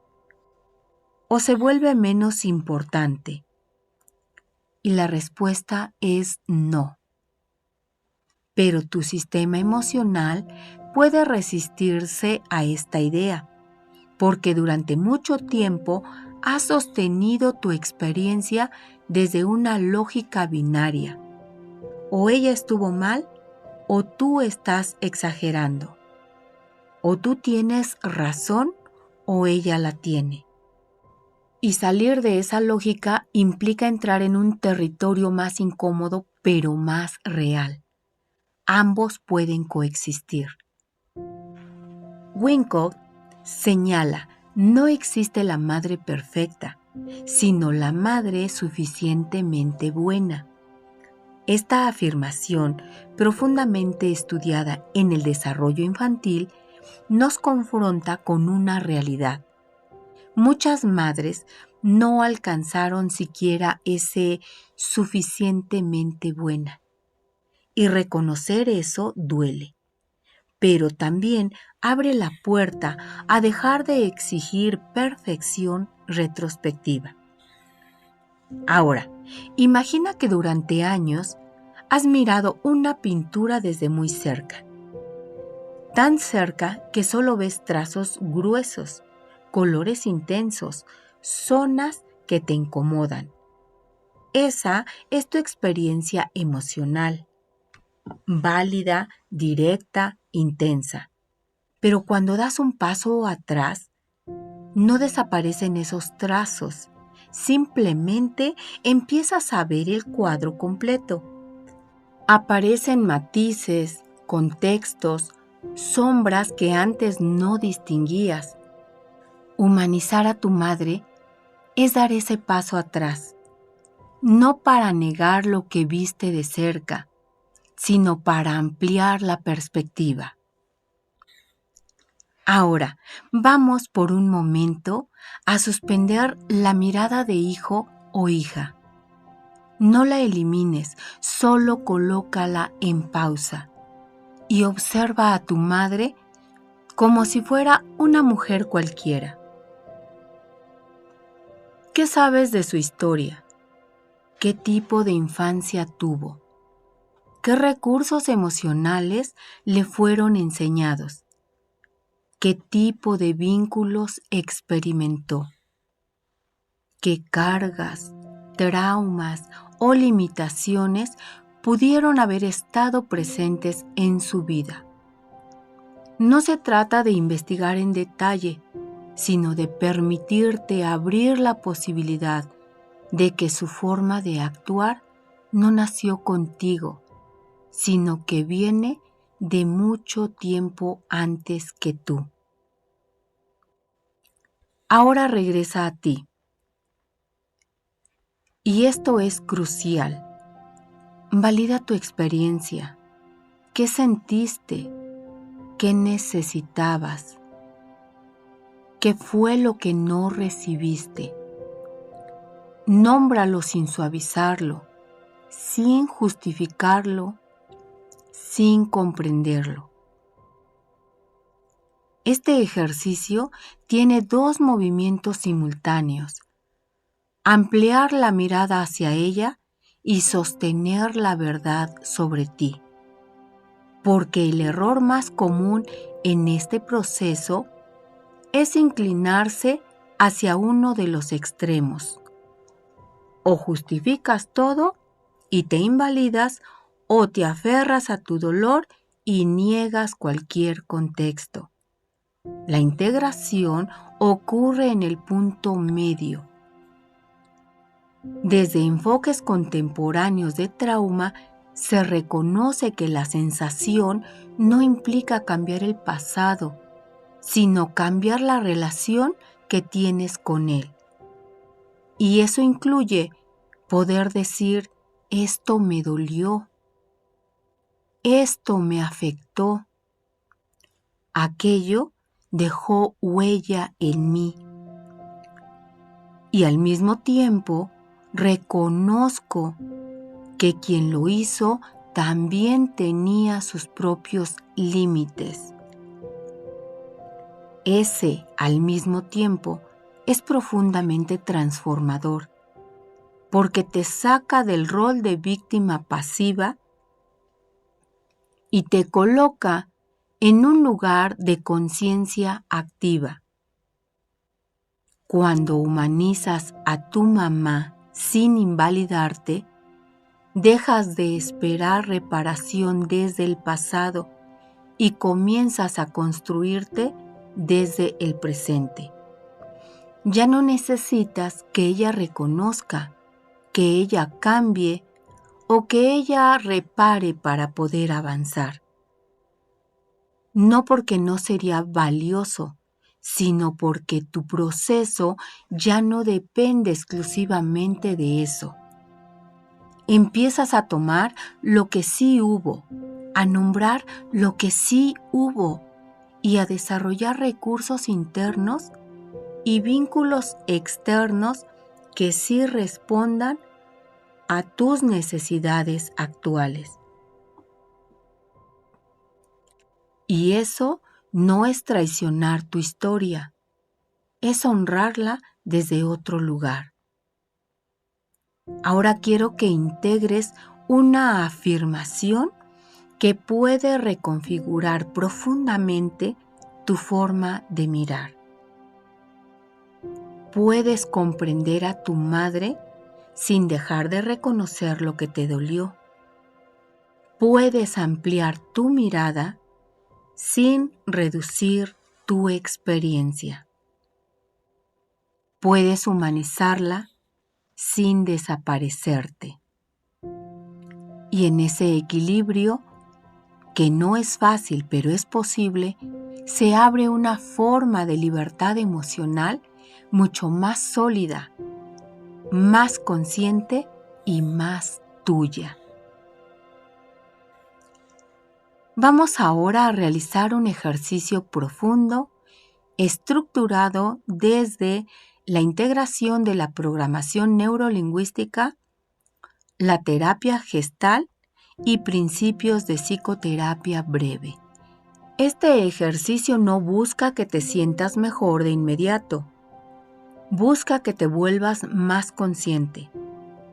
[SPEAKER 1] ¿O se vuelve menos importante? Y la respuesta es no. Pero tu sistema emocional puede resistirse a esta idea, porque durante mucho tiempo has sostenido tu experiencia desde una lógica binaria. O ella estuvo mal, o tú estás exagerando. O tú tienes razón, o ella la tiene. Y salir de esa lógica implica entrar en un territorio más incómodo, pero más real. Ambos pueden coexistir. Winnicott señala, no existe la madre perfecta, sino la madre suficientemente buena. Esta afirmación, profundamente estudiada en el desarrollo infantil, nos confronta con una realidad. Muchas madres no alcanzaron siquiera ese suficientemente buena. Y reconocer eso duele, pero también abre la puerta a dejar de exigir perfección retrospectiva. Ahora, imagina que durante años has mirado una pintura desde muy cerca, tan cerca que solo ves trazos gruesos, colores intensos, zonas que te incomodan. Esa es tu experiencia emocional, válida, directa, intensa. Pero cuando das un paso atrás, no desaparecen esos trazos. Simplemente empiezas a ver el cuadro completo. Aparecen matices, contextos, sombras que antes no distinguías. Humanizar a tu madre es dar ese paso atrás, no para negar lo que viste de cerca, sino para ampliar la perspectiva. Ahora, vamos por un momento a suspender la mirada de hijo o hija. No la elimines, solo colócala en pausa y observa a tu madre como si fuera una mujer cualquiera. ¿Qué sabes de su historia? ¿Qué tipo de infancia tuvo? ¿Qué recursos emocionales le fueron enseñados? ¿Qué tipo de vínculos experimentó? ¿Qué cargas, traumas o limitaciones pudieron haber estado presentes en su vida? No se trata de investigar en detalle, sino de permitirte abrir la posibilidad de que su forma de actuar no nació contigo, sino que viene de mucho tiempo antes que tú. Ahora regresa a ti. Y esto es crucial. Valida tu experiencia. ¿Qué sentiste? ¿Qué necesitabas? ¿Qué fue lo que no recibiste? Nómbralo sin suavizarlo, sin justificarlo, sin comprenderlo. Este ejercicio tiene dos movimientos simultáneos: ampliar la mirada hacia ella y sostener la verdad sobre ti. Porque el error más común en este proceso es inclinarse hacia uno de los extremos. O justificas todo y te invalidas, o te aferras a tu dolor y niegas cualquier contexto. La integración ocurre en el punto medio. Desde enfoques contemporáneos de trauma, se reconoce que la sensación no implica cambiar el pasado, sino cambiar la relación que tienes con él. Y eso incluye poder decir, esto me dolió, esto me afectó, aquello dejó huella en mí. Y al mismo tiempo, reconozco que quien lo hizo también tenía sus propios límites. Ese, al mismo tiempo, es profundamente transformador, porque te saca del rol de víctima pasiva y te coloca en un lugar de conciencia activa. Cuando humanizas a tu mamá sin invalidarte, dejas de esperar reparación desde el pasado y comienzas a construirte desde el presente. Ya no necesitas que ella reconozca, que ella cambie o que ella repare para poder avanzar. No porque no sería valioso, sino porque tu proceso ya no depende exclusivamente de eso. Empiezas a tomar lo que sí hubo, a nombrar lo que sí hubo y a desarrollar recursos internos y vínculos externos que sí respondan a tus necesidades actuales. Y eso no es traicionar tu historia, es honrarla desde otro lugar. Ahora quiero que integres una afirmación que puede reconfigurar profundamente tu forma de mirar. Puedes comprender a tu madre sin dejar de reconocer lo que te dolió. Puedes ampliar tu mirada sin reducir tu experiencia. Puedes humanizarla sin desaparecerte. Y en ese equilibrio, que no es fácil pero es posible, se abre una forma de libertad emocional mucho más sólida, más consciente y más tuya. Vamos ahora a realizar un ejercicio profundo, estructurado desde la integración de la programación neurolingüística, la terapia gestal y principios de psicoterapia breve. Este ejercicio no busca que te sientas mejor de inmediato. Busca que te vuelvas más consciente,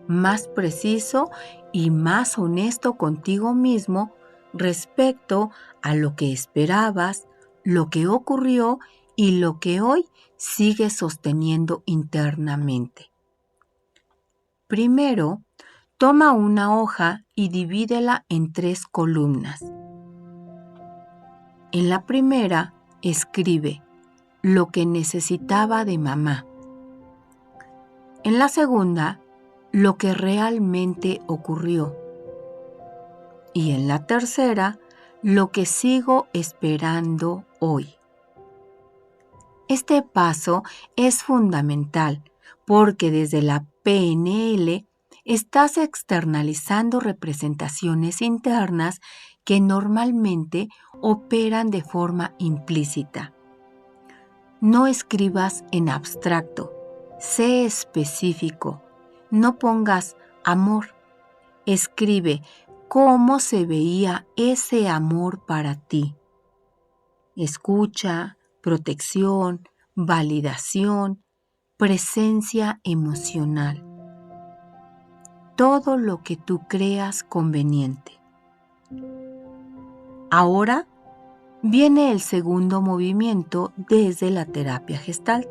[SPEAKER 1] más preciso y más honesto contigo mismo respecto a lo que esperabas, lo que ocurrió y lo que hoy sigues sosteniendo internamente. Primero, toma una hoja y divídela en 3 columnas. En la primera, escribe lo que necesitaba de mamá. En la segunda, lo que realmente ocurrió. Y en la tercera, lo que sigo esperando hoy. Este paso es fundamental porque desde la PNL estás externalizando representaciones internas que normalmente operan de forma implícita. No escribas en abstracto, sé específico, no pongas amor, escribe cómo se veía ese amor para ti. Escucha, protección, validación, presencia emocional. todo lo que tú creas conveniente. Ahora viene el segundo movimiento desde la terapia Gestalt.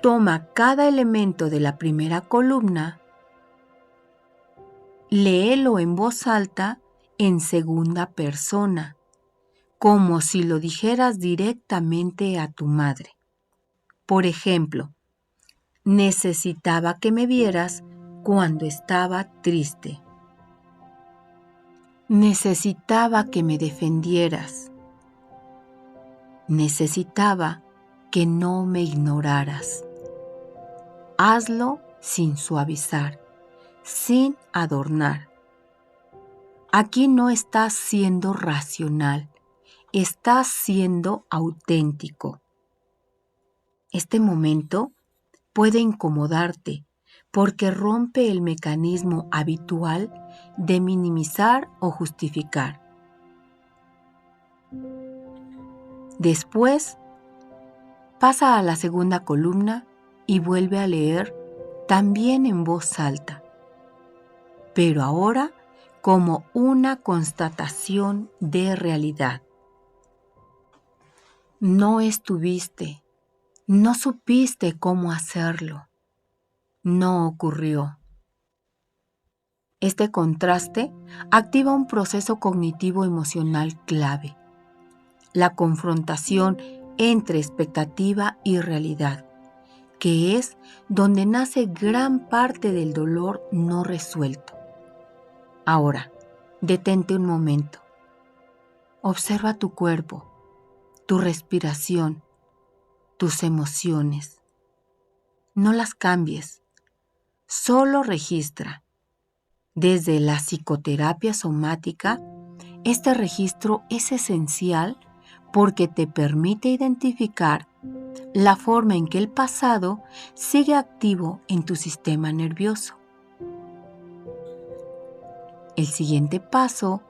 [SPEAKER 1] Toma cada elemento de la primera columna, léelo en voz alta en segunda persona, como si lo dijeras directamente a tu madre. Por ejemplo, necesitaba que me vieras cuando estaba triste. Necesitaba que me defendieras. Necesitaba que no me ignoraras. Hazlo sin suavizar, sin adornar. Aquí no estás siendo racional, estás siendo auténtico. Este momento puede incomodarte porque rompe el mecanismo habitual de minimizar o justificar. Después, pasa a la segunda columna y vuelve a leer también en voz alta, pero ahora como una constatación de realidad. No estuviste, no supiste cómo hacerlo, no ocurrió. Este contraste activa un proceso cognitivo-emocional clave, la confrontación entre expectativa y realidad, que es donde nace gran parte del dolor no resuelto. Ahora, detente un momento. Observa tu cuerpo, tu respiración, tus emociones. No las cambies, solo registra. Desde la psicoterapia somática, este registro es esencial porque te permite identificar la forma en que el pasado sigue activo en tu sistema nervioso. El siguiente paso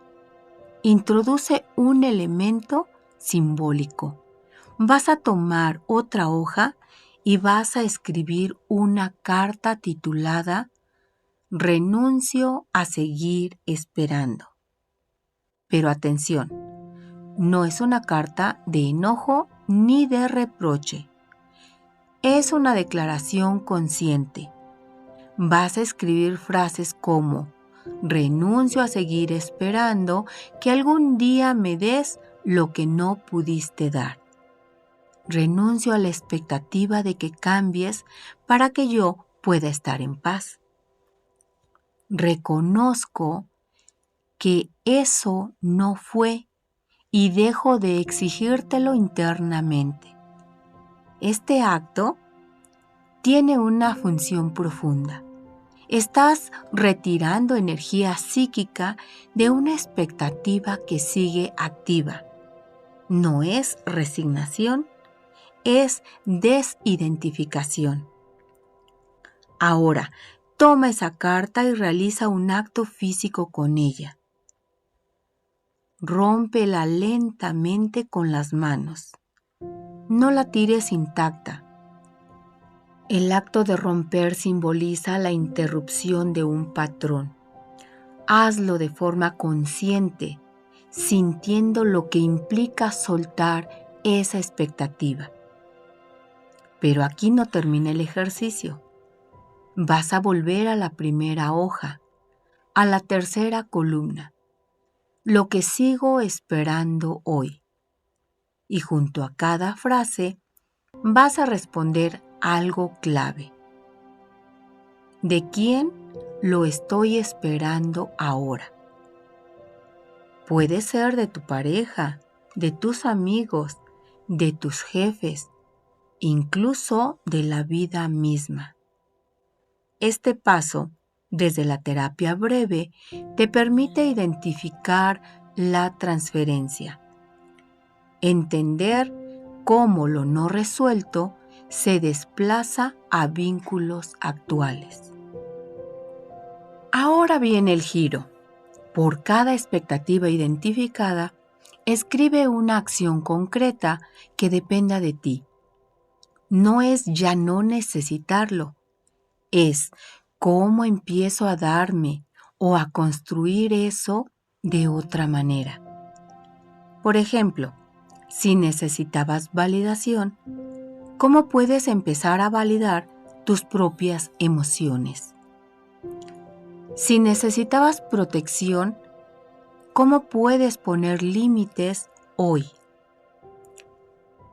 [SPEAKER 1] introduce un elemento simbólico. Vas a tomar otra hoja y vas a escribir una carta titulada Renuncio a seguir esperando. Pero atención, no es una carta de enojo ni de reproche. Es una declaración consciente. Vas a escribir frases como renuncio a seguir esperando que algún día me des lo que no pudiste dar. Renuncio a la expectativa de que cambies para que yo pueda estar en paz. Reconozco que eso no fue y dejo de exigírtelo internamente. Este acto tiene una función profunda. Estás retirando energía psíquica de una expectativa que sigue activa. No es resignación, es desidentificación. Ahora, toma esa carta y realiza un acto físico con ella. Rómpela lentamente con las manos. No la tires intacta. El acto de romper simboliza la interrupción de un patrón. Hazlo de forma consciente, sintiendo lo que implica soltar esa expectativa. Pero aquí no termina el ejercicio. Vas a volver a la primera hoja, a la tercera columna. Lo que sigo esperando hoy. Y junto a cada frase vas a responder algo clave. ¿De quién lo estoy esperando ahora? Puede ser de tu pareja, de tus amigos, de tus jefes, incluso de la vida misma. Este paso, desde la terapia breve, te permite identificar la transferencia, entender cómo lo no resuelto se desplaza a vínculos actuales. Ahora viene el giro. Por cada expectativa identificada, escribe una acción concreta que dependa de ti. No es ya no necesitarlo, es ¿Cómo empiezo a darme o a construir eso de otra manera? Por ejemplo, si necesitabas validación, ¿cómo puedes empezar a validar tus propias emociones? Si necesitabas protección, ¿cómo puedes poner límites hoy?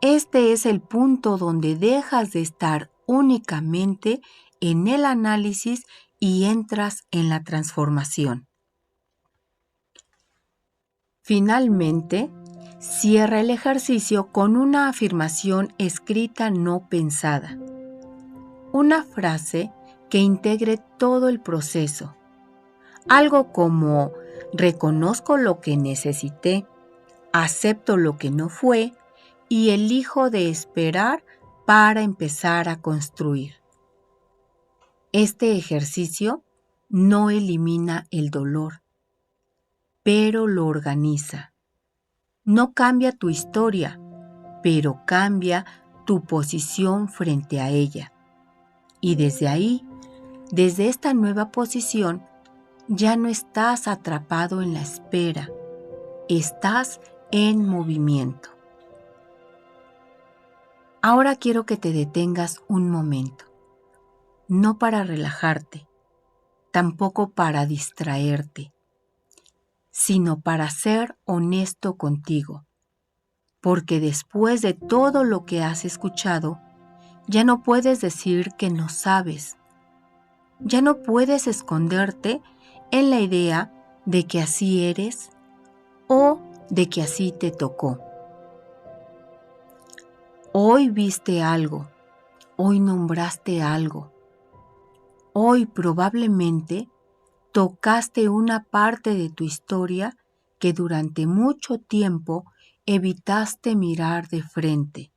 [SPEAKER 1] Este es el punto donde dejas de estar únicamente en el análisis y entras en la transformación. Finalmente, cierra el ejercicio con una afirmación escrita no pensada. Una frase que integre todo el proceso. Algo como: reconozco lo que necesité, acepto lo que no fue y elijo de esperar para empezar a construir. Este ejercicio no elimina el dolor, pero lo organiza. No cambia tu historia, pero cambia tu posición frente a ella. Y desde ahí, desde esta nueva posición, ya no estás atrapado en la espera, estás en movimiento. Ahora quiero que te detengas un momento, no para relajarte, tampoco para distraerte, sino para ser honesto contigo, porque después de todo lo que has escuchado, ya no puedes decir que no sabes, ya no puedes esconderte en la idea de que así eres o de que así te tocó. Hoy viste algo, hoy nombraste algo, hoy probablemente tocaste una parte de tu historia que durante mucho tiempo evitaste mirar de frente.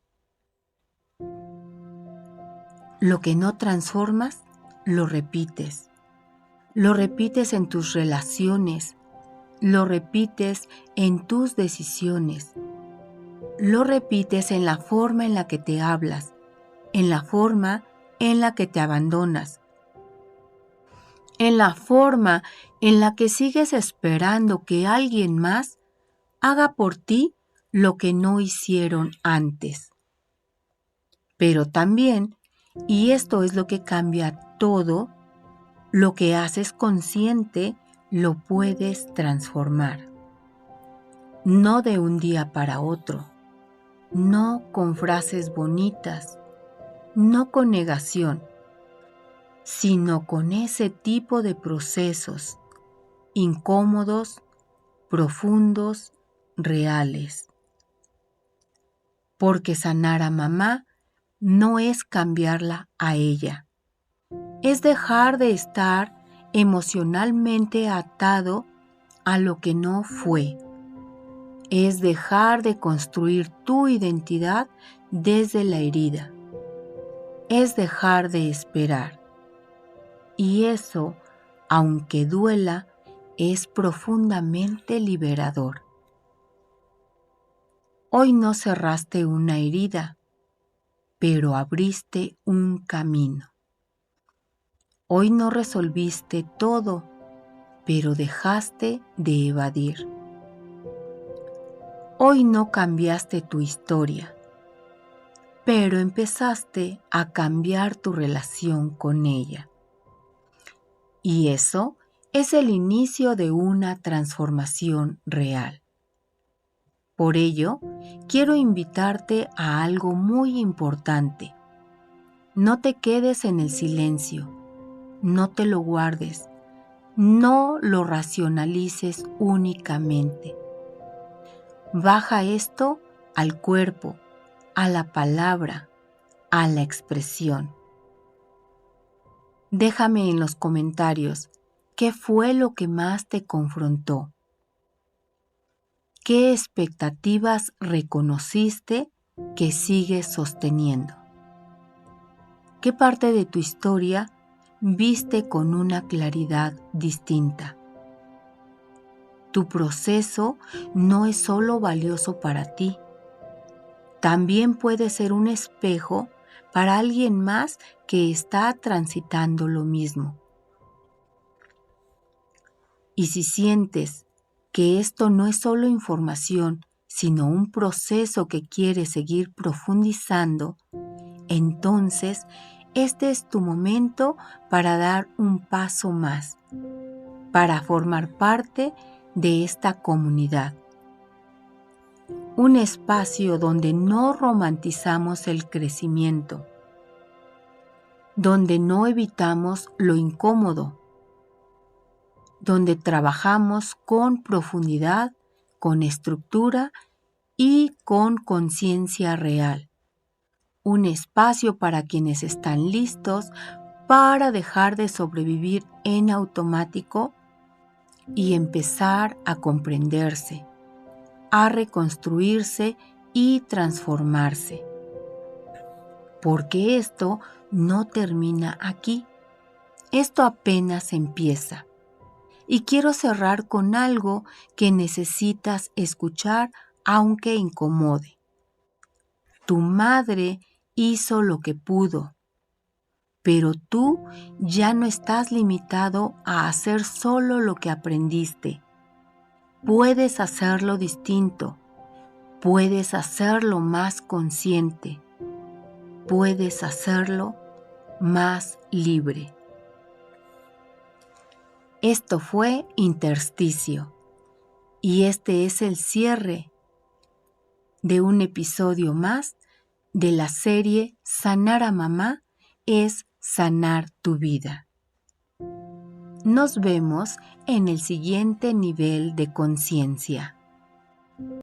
[SPEAKER 1] Lo que no transformas, lo repites. Lo repites en tus relaciones, lo repites en tus decisiones, lo repites en la forma en la que te hablas, en la forma en la que te abandonas, en la forma en la que sigues esperando que alguien más haga por ti lo que no hicieron antes. Pero también, y esto es lo que cambia todo, lo que haces consciente lo puedes transformar. No de un día para otro, no con frases bonitas, no con negación, sino con ese tipo de procesos incómodos, profundos, reales. Porque sanar a mamá no es cambiarla a ella, es dejar de estar emocionalmente atado a lo que no fue, es dejar de construir tu identidad desde la herida, es dejar de esperar. Y eso, aunque duela, es profundamente liberador. Hoy no cerraste una herida, pero abriste un camino. Hoy no resolviste todo, pero dejaste de evadir. Hoy no cambiaste tu historia, pero empezaste a cambiar tu relación con ella. Y eso es el inicio de una transformación real. Por ello, quiero invitarte a algo muy importante. No te quedes en el silencio, no te lo guardes, no lo racionalices únicamente. Baja esto al cuerpo, a la palabra, a la expresión. Déjame en los comentarios qué fue lo que más te confrontó. ¿Qué expectativas reconociste que sigues sosteniendo? ¿Qué parte de tu historia viste con una claridad distinta? Tu proceso no es solo valioso para ti, también puede ser un espejo para alguien más que está transitando lo mismo. Y si sientes que esto no es solo información, sino un proceso que quieres seguir profundizando, entonces este es tu momento para dar un paso más, para formar parte de esta comunidad. Un espacio donde no romantizamos el crecimiento, donde no evitamos lo incómodo, donde trabajamos con profundidad, con estructura y con conciencia real. Un espacio para quienes están listos para dejar de sobrevivir en automático y empezar a comprenderse, a reconstruirse y transformarse. Porque esto no termina aquí. Esto apenas empieza. Y quiero cerrar con algo que necesitas escuchar aunque incomode. Tu madre hizo lo que pudo, pero tú ya no estás limitado a hacer solo lo que aprendiste. Puedes hacerlo distinto, puedes hacerlo más consciente, puedes hacerlo más libre. Esto fue Intersticio y este es el cierre de un episodio más de la serie Sanar a Mamá es sanar tu vida. Nos vemos en el siguiente nivel de conciencia.